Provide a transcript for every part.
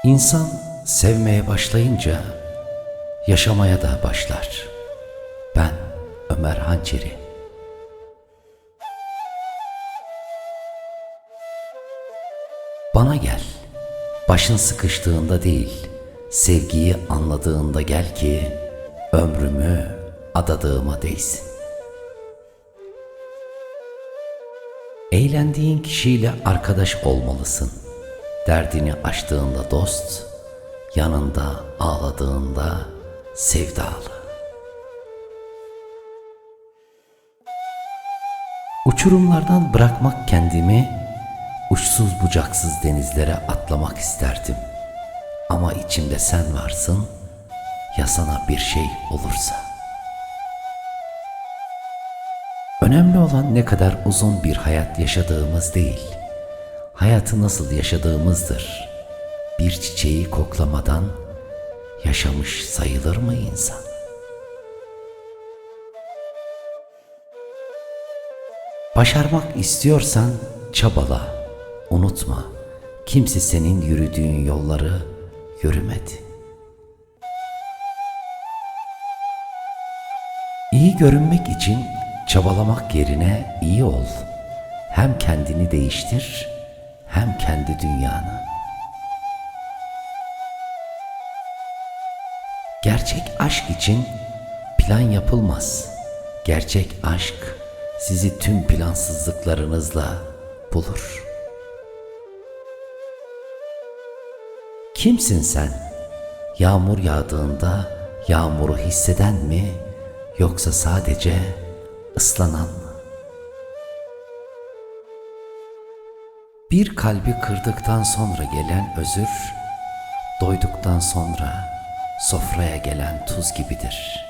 İnsan sevmeye başlayınca yaşamaya da başlar. Ben Ömer Hançeri. Bana gel, başın sıkıştığında değil, sevgiyi anladığında gel ki ömrümü adadığıma değsin. Eğlendiğin kişiyle arkadaş olmalısın. Derdini açtığında dost, yanında ağladığında sevdalı. Uçurumlardan bırakmak kendimi, uçsuz bucaksız denizlere atlamak isterdim. Ama içimde sen varsın, ya sana bir şey olursa. Önemli olan ne kadar uzun bir hayat yaşadığımız değil, hayatı nasıl yaşadığımızdır. Bir çiçeği koklamadan yaşamış sayılır mı insan? Başarmak istiyorsan çabala, unutma. Kimse senin yürüdüğün yolları yürümedi. İyi görünmek için çabalamak yerine iyi ol. Hem kendini değiştir, hem kendi dünyanı. Gerçek aşk için plan yapılmaz. Gerçek aşk sizi tüm plansızlıklarınızla bulur. Kimsin sen? Yağmur yağdığında yağmuru hisseden mi, yoksa sadece ıslanan mı? Bir kalbi kırdıktan sonra gelen özür, doyduktan sonra sofraya gelen tuz gibidir.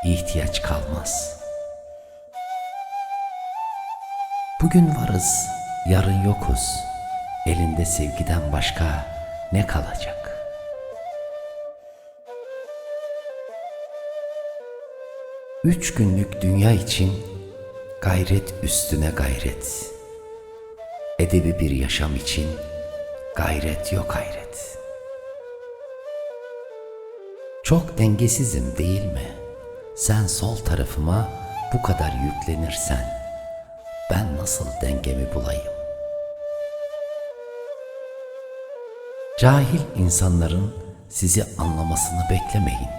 İhtiyaç kalmaz. Bugün varız, yarın yokuz. Elinde sevgiden başka ne kalacak? Üç günlük dünya için gayret üstüne gayret. Edebi bir yaşam için gayret yok hayret. Çok dengesizim değil mi? Sen sol tarafıma bu kadar yüklenirsen ben nasıl dengemi bulayım? Cahil insanların sizi anlamasını beklemeyin.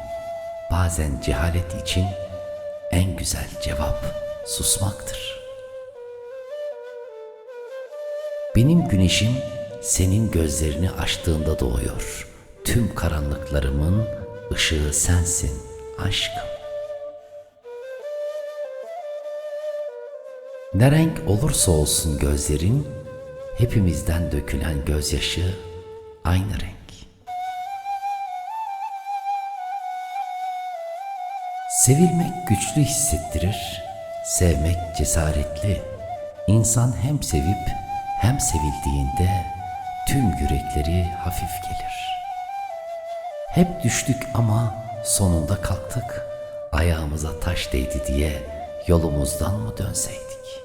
Bazen cehalet için en güzel cevap susmaktır. Benim güneşim senin gözlerini açtığında doğuyor. Tüm karanlıklarımın ışığı sensin aşkım. Ne renk olursa olsun gözlerin, hepimizden dökülen gözyaşı aynı renk. Sevilmek güçlü hissettirir, sevmek cesaretli. İnsan hem sevip hem sevildiğinde tüm yürekleri hafif gelir. Hep düştük ama sonunda kalktık. Ayağımıza taş değdi diye yolumuzdan mı dönseydik?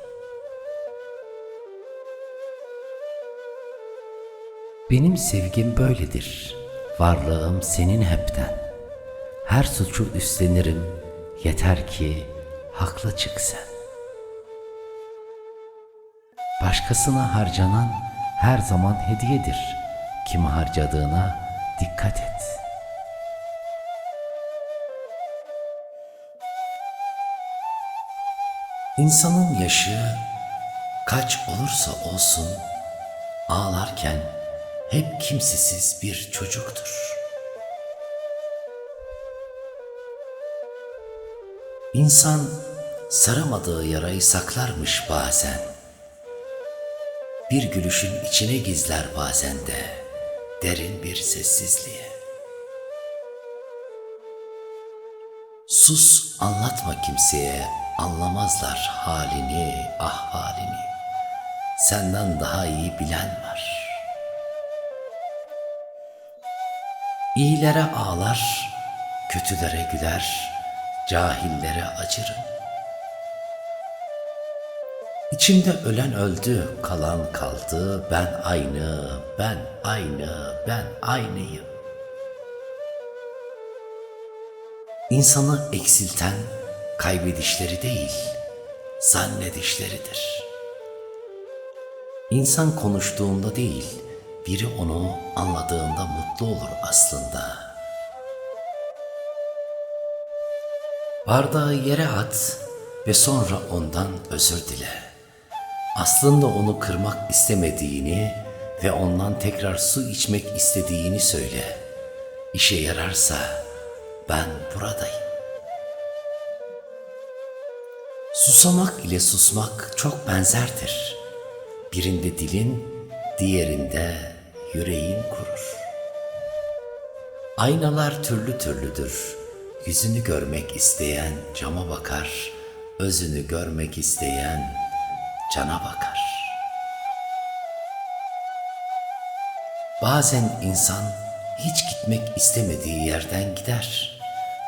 Benim sevgim böyledir. Varlığım senin hepten. Her suçu üstlenirim, yeter ki haklı çık sen. Başkasına harcanan her zaman hediyedir. Kimi harcadığına dikkat et. İnsanın yaşı kaç olursa olsun ağlarken hep kimsesiz bir çocuktur. İnsan saramadığı yarayı saklarmış bazen. Bir gülüşün içine gizler bazen de derin bir sessizliğe. Sus, anlatma kimseye, anlamazlar halini, ahvalini. Senden daha iyi bilen var. İyilere ağlar, kötülere güler, cahillere acırım. İçimde ölen öldü, kalan kaldı, ben aynı, ben aynı, ben aynıyım. İnsanı eksilten kaybedişleri değil, zannedişleridir. İnsan konuştuğunda değil, biri onu anladığında mutlu olur aslında. Bardağı yere at ve sonra ondan özür dile. Aslında onu kırmak istemediğini ve ondan tekrar su içmek istediğini söyle. İşe yararsa ben buradayım. Susamak ile susmak çok benzerdir. Birinde dilin, diğerinde yüreğin kurur. Aynalar türlü türlüdür. Yüzünü görmek isteyen cama bakar, özünü görmek isteyen cana bakar. Bazen insan hiç gitmek istemediği yerden gider.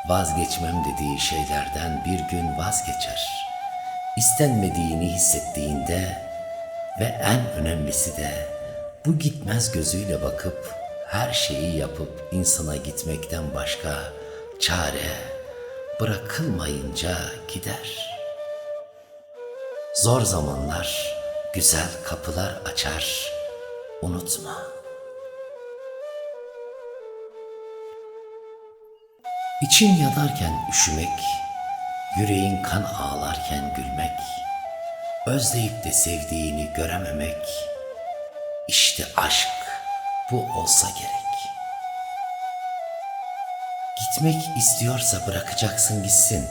Vazgeçmem dediği şeylerden bir gün vazgeçer. İstenmediğini hissettiğinde ve en önemlisi de bu gitmez gözüyle bakıp her şeyi yapıp insana gitmekten başka çare bırakılmayınca gider. Zor zamanlar güzel kapılar açar, unutma. İçin yanarken üşümek, yüreğin kan ağlarken gülmek, özleyip de sevdiğini görememek, işte aşk bu olsa gerek. Gitmek istiyorsa bırakacaksın gitsin.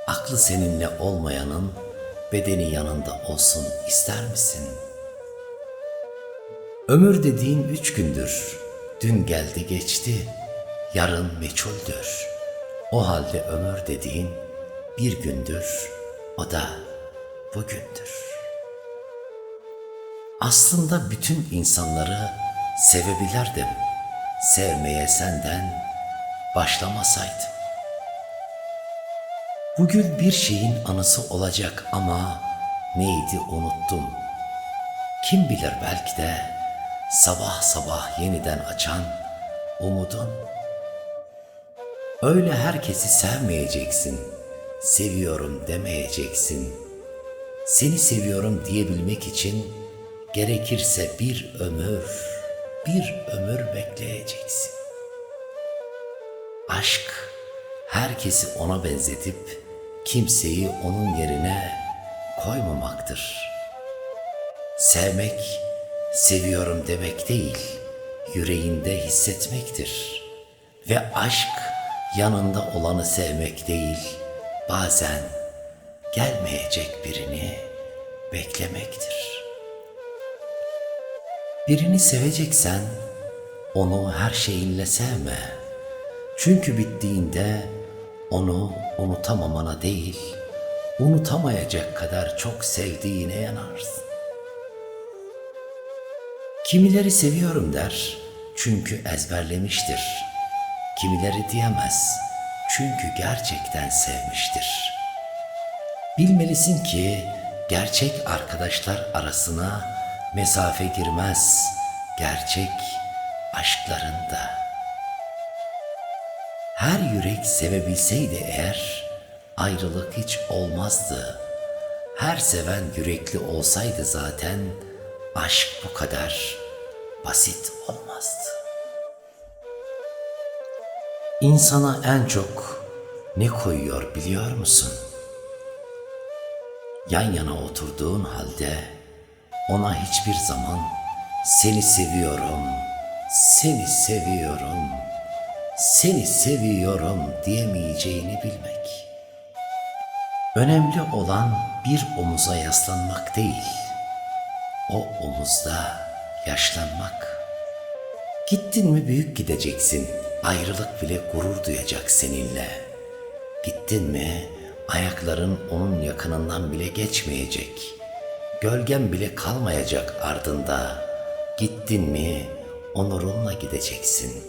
Aklı seninle olmayanın bedeni yanında olsun ister misin? Ömür dediğin 3 gündür, dün geldi geçti, yarın meçhuldür. O halde ömür dediğin bir gündür, o da bugündür. Aslında bütün insanları sevebilirdim, sevmeye senden başlamasaydım. Bugün bir şeyin anısı olacak ama neydi unuttum. Kim bilir belki de sabah sabah yeniden açan umudun. Öyle herkesi sevmeyeceksin, seviyorum demeyeceksin. Seni seviyorum diyebilmek için gerekirse bir ömür bekleyeceksin. Aşk, herkesi ona benzetip kimseyi onun yerine koymamaktır. Sevmek, seviyorum demek değil, yüreğinde hissetmektir. Ve aşk, yanında olanı sevmek değil, bazen gelmeyecek birini beklemektir. Birini seveceksen, onu her şeyinle sevme. Çünkü bittiğinde onu unutamamana değil, unutamayacak kadar çok sevdiğine yanarsın. Kimileri seviyorum der, çünkü ezberlemiştir. Kimileri diyemez, çünkü gerçekten sevmiştir. Bilmelisin ki gerçek arkadaşlar arasına mesafe girmez, gerçek aşklarında. Her yürek sevebilseydi eğer, ayrılık hiç olmazdı. Her seven yürekli olsaydı zaten, aşk bu kadar basit olmazdı. İnsana en çok ne koyuyor biliyor musun? Yan yana oturduğun halde ona hiçbir zaman seni seviyorum, seni seviyorum, seni seviyorum diyemeyeceğini bilmek. Önemli olan bir omuza yaslanmak değil, o omuzda yaşlanmak. Gittin mi büyük gideceksin, ayrılık bile gurur duyacak seninle. Gittin mi ayakların onun yakınından bile geçmeyecek. Gölgen bile kalmayacak ardında. Gittin mi onurunla gideceksin.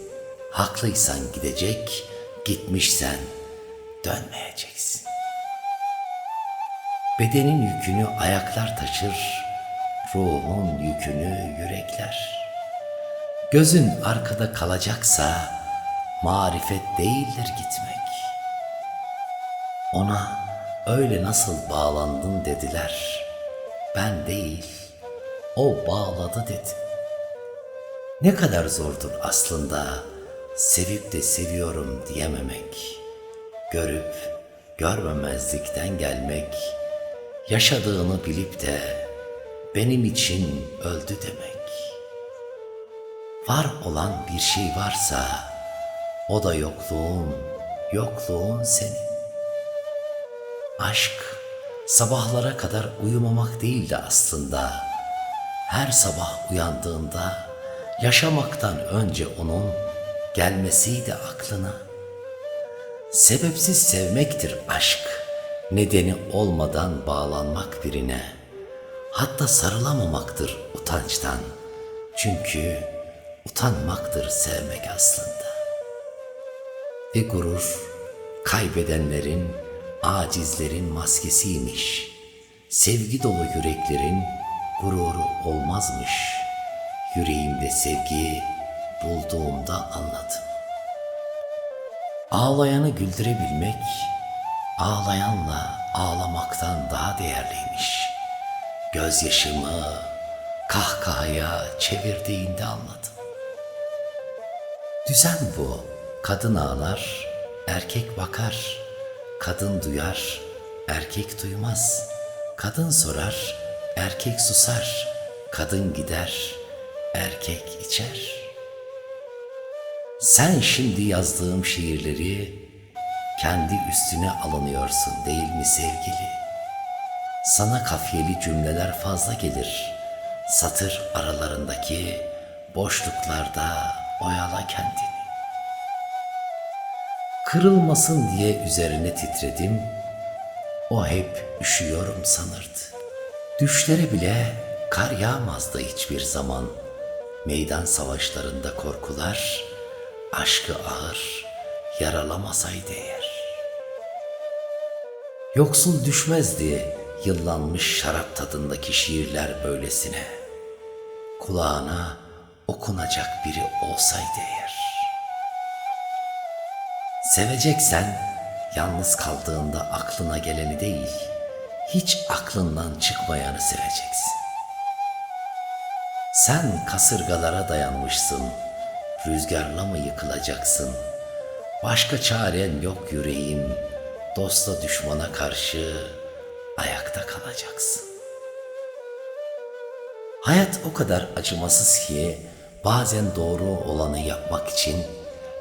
Haklıysan gidecek, gitmişsen dönmeyeceksin. Bedenin yükünü ayaklar taşır, ruhun yükünü yürekler. Gözün arkada kalacaksa marifet değildir gitmek. Ona öyle nasıl bağlandın dediler. Ben değil, o bağladı dedim. Ne kadar zordur aslında sevip de seviyorum diyememek. Görüp görmemezlikten gelmek, yaşadığını bilip de benim için öldü demek. Var olan bir şey varsa o da yokluğun, yokluğun senin. Aşk sabahlara kadar uyumamak değildi aslında. Her sabah uyandığında yaşamaktan önce onun gelmesiydi aklına. Sebepsiz sevmektir aşk, nedeni olmadan bağlanmak birine. Hatta sarılamamaktır utançtan. Çünkü utanmaktır sevmek aslında. Ve gurur, kaybedenlerin, acizlerin maskesiymiş. Sevgi dolu yüreklerin gururu olmazmış. Yüreğimde sevgiyi bulduğumda anladım. Ağlayanı güldürebilmek, ağlayanla ağlamaktan daha değerliymiş. Gözyaşımı kahkahaya çevirdiğinde anladım. Düzen bu. Kadın ağlar, erkek bakar. Kadın duyar, erkek duymaz. Kadın sorar, erkek susar. Kadın gider, erkek içer. Sen şimdi yazdığım şiirleri kendi üstüne alınıyorsun değil mi sevgili? Sana kafiyeli cümleler fazla gelir. Satır aralarındaki boşluklarda oyala kendini. Kırılmasın diye üzerine titredim. O hep üşüyorum sanırdı. Düşlere bile kar yağmazdı hiçbir zaman. Meydan savaşlarında korkular aşkı ağır yaralamasaydı eğer. Yoksul düşmezdi yıllanmış şarap tadındaki şiirler böylesine. Kulağına okunacak biri olsaydı eğer. Seveceksen yalnız kaldığında aklına geleni değil, hiç aklından çıkmayanı seveceksin. Sen kasırgalara dayanmışsın, rüzgarla mı yıkılacaksın? Başka çaren yok yüreğim, dostla düşmana karşı ayakta kalacaksın. Hayat o kadar acımasız ki bazen doğru olanı yapmak için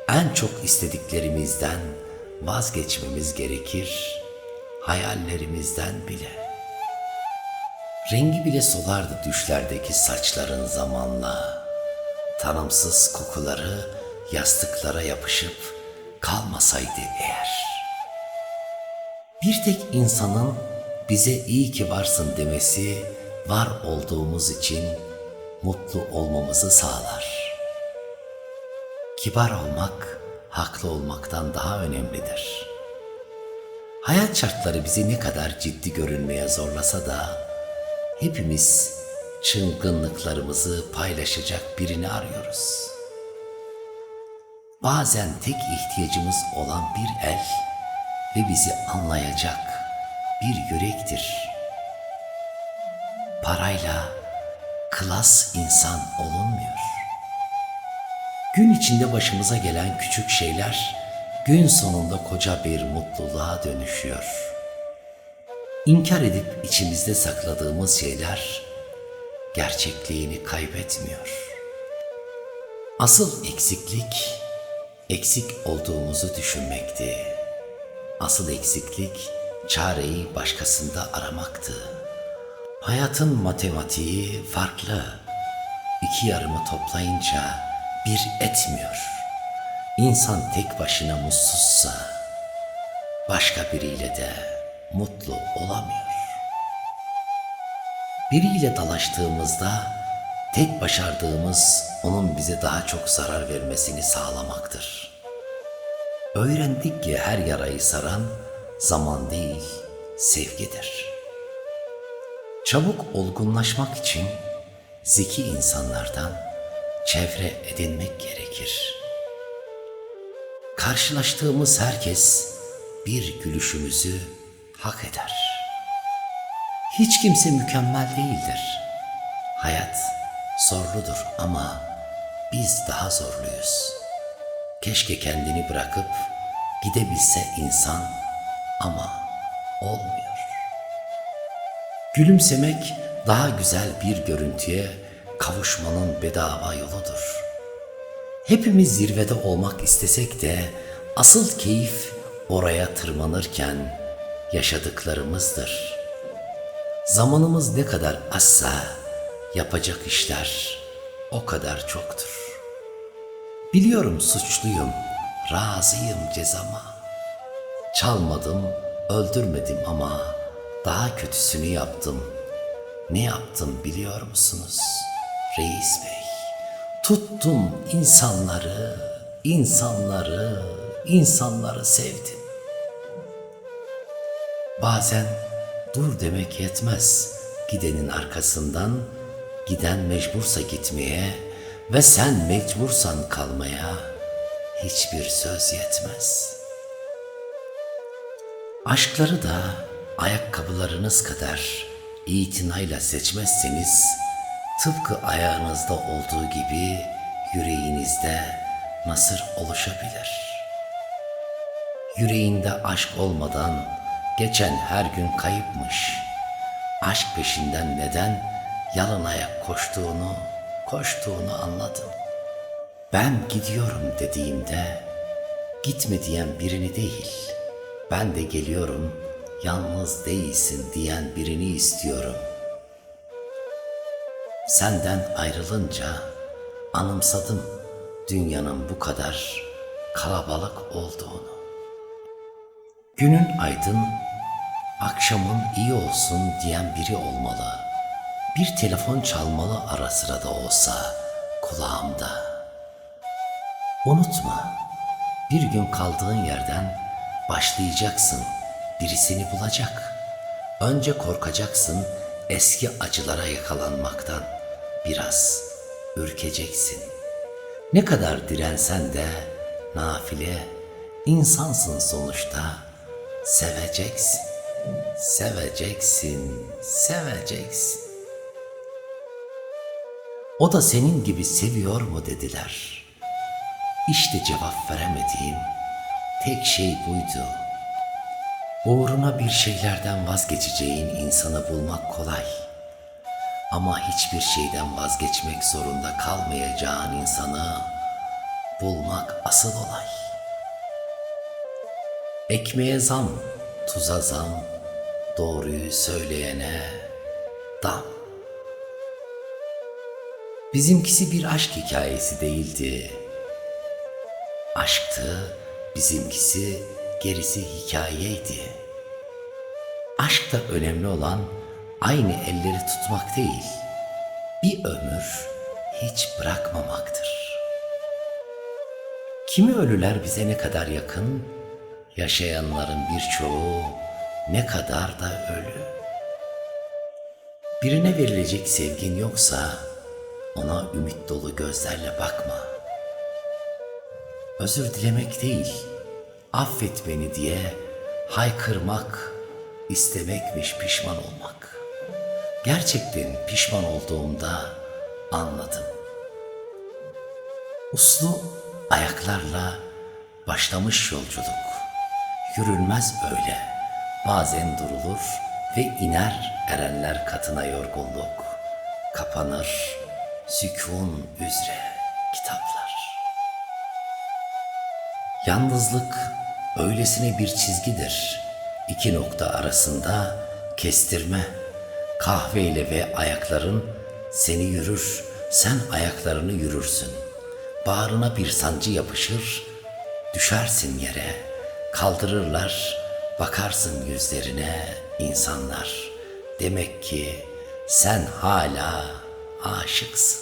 en çok istediklerimizden vazgeçmemiz gerekir, hayallerimizden bile. Rengi bile solardı düşlerdeki saçların zamanla. Tanımsız kokuları yastıklara yapışıp kalmasaydı eğer. Bir tek insanın bize iyi ki varsın demesi var olduğumuz için mutlu olmamızı sağlar. Kibar olmak, haklı olmaktan daha önemlidir. Hayat şartları bizi ne kadar ciddi görünmeye zorlasa da hepimiz çılgınlıklarımızı paylaşacak birini arıyoruz. Bazen tek ihtiyacımız olan bir el ve bizi anlayacak bir yürektir. Parayla klas insan olunmuyor. Gün içinde başımıza gelen küçük şeyler gün sonunda koca bir mutluluğa dönüşüyor. İnkar edip içimizde sakladığımız şeyler gerçekliğini kaybetmiyor. Asıl eksiklik, eksik olduğumuzu düşünmekti. Asıl eksiklik, çareyi başkasında aramaktı. Hayatın matematiği farklı. İki yarımı toplayınca bir etmiyor. İnsan tek başına mutsuzsa başka biriyle de mutlu olamıyor. Biriyle dalaştığımızda tek başardığımız onun bize daha çok zarar vermesini sağlamaktır. Öğrendik ki her yarayı saran zaman değil, sevgidir. Çabuk olgunlaşmak için zeki insanlardan çevre edinmek gerekir. Karşılaştığımız herkes bir gülüşümüzü hak eder. Hiç kimse mükemmel değildir. Hayat zorludur ama biz daha zorluyuz. Keşke kendini bırakıp gidebilse insan ama olmuyor. Gülümsemek daha güzel bir görüntüye kavuşmanın bedava yoludur. Hepimiz zirvede olmak istesek de asıl keyif oraya tırmanırken yaşadıklarımızdır. Zamanımız ne kadar azsa yapacak işler o kadar çoktur. Biliyorum suçluyum, razıyım cezama. Çalmadım, öldürmedim ama daha kötüsünü yaptım. Ne yaptım biliyor musunuz reis bey? Tuttum insanları sevdim. Bazen dur demek yetmez. Gidenin arkasından, giden mecbursa gitmeye ve sen mecbursan kalmaya hiçbir söz yetmez. Aşkları da ayakkabılarınız kadar itinayla seçmezseniz, tıpkı ayağınızda olduğu gibi yüreğinizde nasır oluşabilir. Yüreğinde aşk olmadan geçen her gün kayıpmış. Aşk peşinden neden yalın ayak koştuğunu anladım. Ben gidiyorum dediğimde gitme diyen birini değil, ben de geliyorum yalnız değilsin diyen birini istiyorum. Senden ayrılınca anımsadım dünyanın bu kadar kalabalık olduğunu. Günün aydın, akşamın iyi olsun diyen biri olmalı. Bir telefon çalmalı ara sıra da olsa kulağımda. Unutma, bir gün kaldığın yerden başlayacaksın, birisini bulacak. Önce korkacaksın eski acılara yakalanmaktan, biraz ürkeceksin. Ne kadar dirensen de nafile, insansın sonuçta, seveceksin. O da senin gibi seviyor mu dediler. İşte cevap veremediğim tek şey buydu. Uğruna bir şeylerden vazgeçeceğin insanı bulmak kolay. Ama hiçbir şeyden vazgeçmek zorunda kalmayacağın insanı bulmak asıl olay. Ekmeğe zam, tuza zam, doğruyu söyleyene dam. Bizimkisi bir aşk hikayesi değildi. Aşktı, bizimkisi gerisi hikayeydi. Aşkta önemli olan aynı elleri tutmak değil, bir ömür hiç bırakmamaktır. Kimi ölüler bize ne kadar yakın, yaşayanların birçoğu ne kadar da ölü. Birine verilecek sevgin yoksa ona ümit dolu gözlerle bakma. Özür dilemek değil, affet beni diye haykırmak istemekmiş pişman olmak. Gerçekten pişman olduğumda anladım. Uslu ayaklarla başlamış yolculuk. Yürülmez öyle. Bazen durulur ve iner erenler katına yorgunluk. Kapanır sükûn üzere kitaplar. Yalnızlık öylesine bir çizgidir. İki nokta arasında kestirme. Kahveyle ve ayakların seni yürür, sen ayaklarını yürürsün. Bağrına bir sancı yapışır, düşersin yere. Kaldırırlar, bakarsın yüzlerine insanlar. Demek ki sen hala aşıksın.